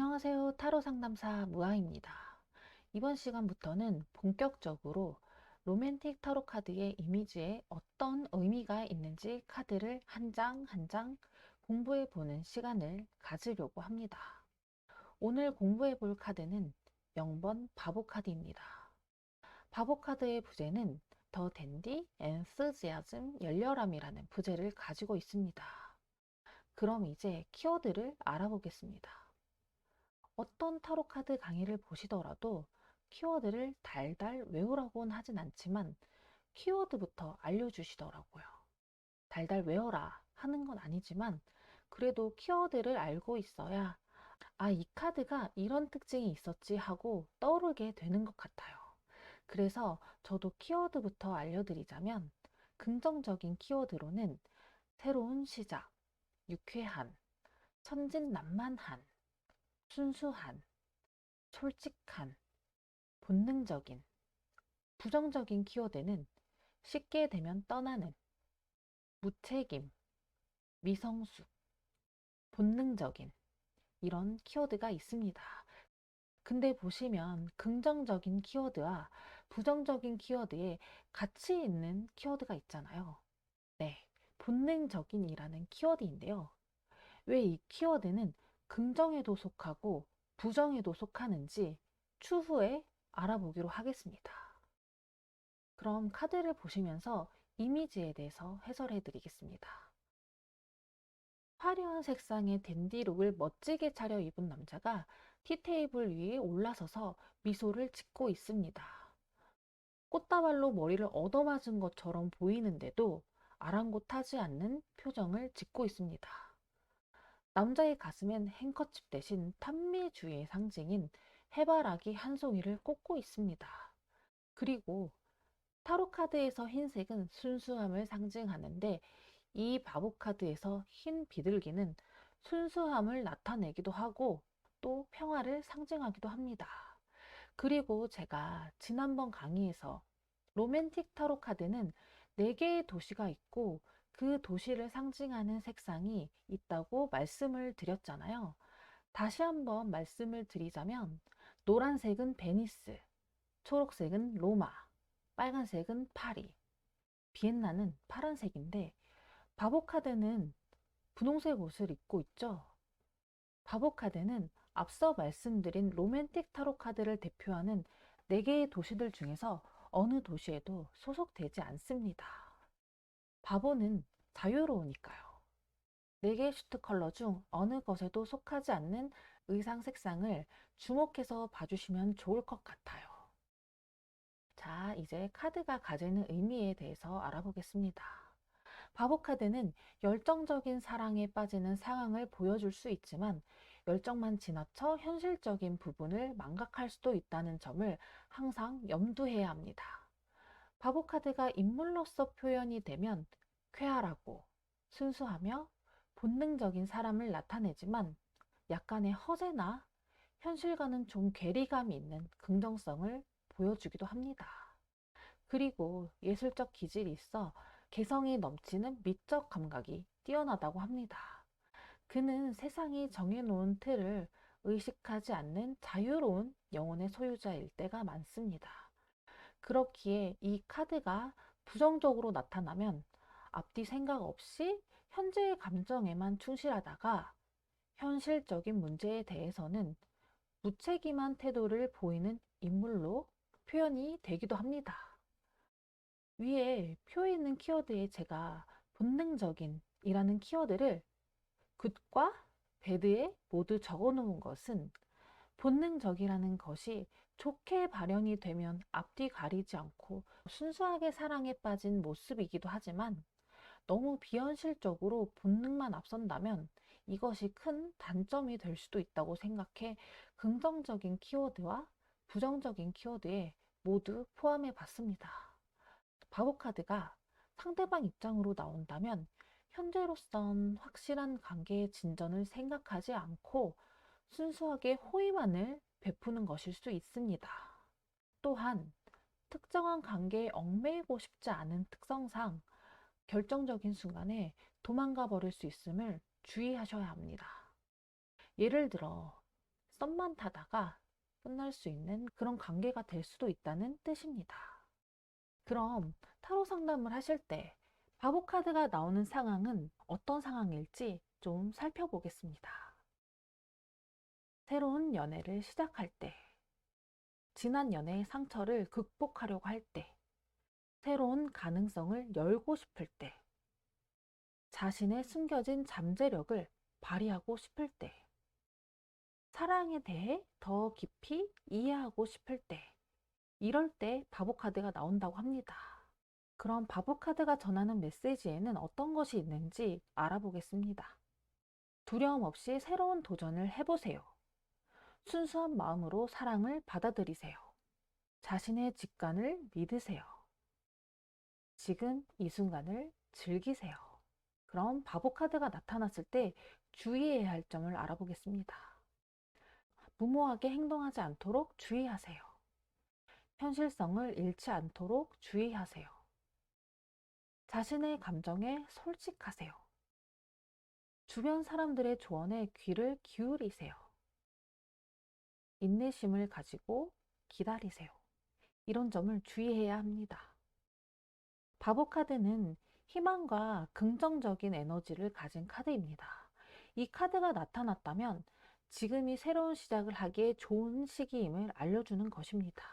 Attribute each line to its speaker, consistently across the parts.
Speaker 1: 안녕하세요. 타로 상담사 무아입니다. 이번 시간부터는 본격적으로 로맨틱 타로 카드의 이미지에 어떤 의미가 있는지 카드를 한 장 한 장 공부해 보는 시간을 가지려고 합니다. 오늘 공부해 볼 카드는 0번 바보 카드입니다. 바보 카드의 부제는 더 댄디, 엔스지아즘, 열렬함이라는 부제를 가지고 있습니다. 그럼 이제 키워드를 알아보겠습니다. 어떤 타로 카드 강의를 보시더라도 키워드를 달달 외우라고는 하진 않지만 키워드부터 알려주시더라고요. 달달 외워라 하는 건 아니지만 그래도 키워드를 알고 있어야 이 카드가 이런 특징이 있었지 하고 떠오르게 되는 것 같아요. 그래서 저도 키워드부터 알려드리자면 긍정적인 키워드로는 새로운 시작, 유쾌한, 천진난만한, 순수한, 솔직한, 본능적인, 부정적인 키워드는 쉽게 되면 떠나는, 무책임, 미성숙, 본능적인 이런 키워드가 있습니다. 근데 보시면 긍정적인 키워드와 부정적인 키워드에 같이 있는 키워드가 있잖아요. 네, 본능적인이라는 키워드인데요. 왜 이 키워드는 긍정에도 속하고 부정에도 속하는지 추후에 알아보기로 하겠습니다. 그럼 카드를 보시면서 이미지에 대해서 해설해 드리겠습니다. 화려한 색상의 댄디룩을 멋지게 차려입은 남자가 티테이블 위에 올라서서 미소를 짓고 있습니다. 꽃다발로 머리를 얻어맞은 것처럼 보이는데도 아랑곳하지 않는 표정을 짓고 있습니다. 남자의 가슴엔 행커칩 대신 탄미주의 상징인 해바라기 한 송이를 꽂고 있습니다. 그리고 타로 카드에서 흰색은 순수함을 상징하는데 이 바보 카드에서 흰 비둘기는 순수함을 나타내기도 하고 또 평화를 상징하기도 합니다. 그리고 제가 지난번 강의에서 로맨틱 타로 카드는 4개의 도시가 있고 그 도시를 상징하는 색상이 있다고 말씀을 드렸잖아요. 다시 한번 말씀을 드리자면 노란색은 베니스, 초록색은 로마, 빨간색은 파리, 비엔나는 파란색인데 바보 카드는 분홍색 옷을 입고 있죠. 바보 카드는 앞서 말씀드린 로맨틱 타로 카드를 대표하는 4개의 도시들 중에서 어느 도시에도 소속되지 않습니다. 바보는 자유로우니까요. 4개의 슈트 컬러 중 어느 것에도 속하지 않는 의상 색상을 주목해서 봐주시면 좋을 것 같아요. 자, 이제 카드가 가지는 의미에 대해서 알아보겠습니다. 바보 카드는 열정적인 사랑에 빠지는 상황을 보여줄 수 있지만 열정만 지나쳐 현실적인 부분을 망각할 수도 있다는 점을 항상 염두해야 합니다. 바보 카드가 인물로서 표현이 되면 쾌활하고 순수하며 본능적인 사람을 나타내지만 약간의 허세나 현실과는 좀 괴리감이 있는 긍정성을 보여주기도 합니다. 그리고 예술적 기질이 있어 개성이 넘치는 미적 감각이 뛰어나다고 합니다. 그는 세상이 정해놓은 틀을 의식하지 않는 자유로운 영혼의 소유자일 때가 많습니다. 그렇기에 이 카드가 부정적으로 나타나면 앞뒤 생각 없이 현재의 감정에만 충실하다가 현실적인 문제에 대해서는 무책임한 태도를 보이는 인물로 표현이 되기도 합니다. 위에 표에 있는 키워드에 제가 본능적인 이라는 키워드를 굿과 배드에 모두 적어 놓은 것은 본능적이라는 것이 좋게 발현이 되면 앞뒤 가리지 않고 순수하게 사랑에 빠진 모습이기도 하지만 너무 비현실적으로 본능만 앞선다면 이것이 큰 단점이 될 수도 있다고 생각해 긍정적인 키워드와 부정적인 키워드에 모두 포함해 봤습니다. 바보 카드가 상대방 입장으로 나온다면 현재로선 확실한 관계의 진전을 생각하지 않고 순수하게 호의만을 베푸는 것일 수 있습니다. 또한 특정한 관계에 얽매이고 싶지 않은 특성상 결정적인 순간에 도망가 버릴 수 있음을 주의하셔야 합니다. 예를 들어 썸만 타다가 끝날 수 있는 그런 관계가 될 수도 있다는 뜻입니다. 그럼 타로 상담을 하실 때 바보 카드가 나오는 상황은 어떤 상황일지 좀 살펴보겠습니다. 새로운 연애를 시작할 때, 지난 연애의 상처를 극복하려고 할 때, 새로운 가능성을 열고 싶을 때, 자신의 숨겨진 잠재력을 발휘하고 싶을 때, 사랑에 대해 더 깊이 이해하고 싶을 때, 이럴 때 바보 카드가 나온다고 합니다. 그럼 바보 카드가 전하는 메시지에는 어떤 것이 있는지 알아보겠습니다. 두려움 없이 새로운 도전을 해보세요. 순수한 마음으로 사랑을 받아들이세요. 자신의 직관을 믿으세요. 지금 이 순간을 즐기세요. 그럼 바보 카드가 나타났을 때 주의해야 할 점을 알아보겠습니다. 무모하게 행동하지 않도록 주의하세요. 현실성을 잃지 않도록 주의하세요. 자신의 감정에 솔직하세요. 주변 사람들의 조언에 귀를 기울이세요. 인내심을 가지고 기다리세요. 이런 점을 주의해야 합니다. 바보 카드는 희망과 긍정적인 에너지를 가진 카드입니다. 이 카드가 나타났다면 지금이 새로운 시작을 하기에 좋은 시기임을 알려주는 것입니다.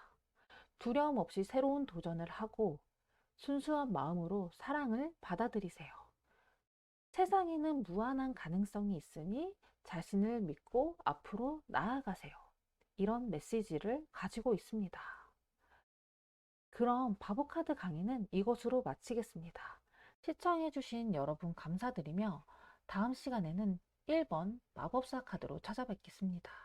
Speaker 1: 두려움 없이 새로운 도전을 하고 순수한 마음으로 사랑을 받아들이세요. 세상에는 무한한 가능성이 있으니 자신을 믿고 앞으로 나아가세요. 이런 메시지를 가지고 있습니다. 그럼 바보카드 강의는 이것으로 마치겠습니다. 시청해주신 여러분 감사드리며 다음 시간에는 1번 마법사 카드로 찾아뵙겠습니다.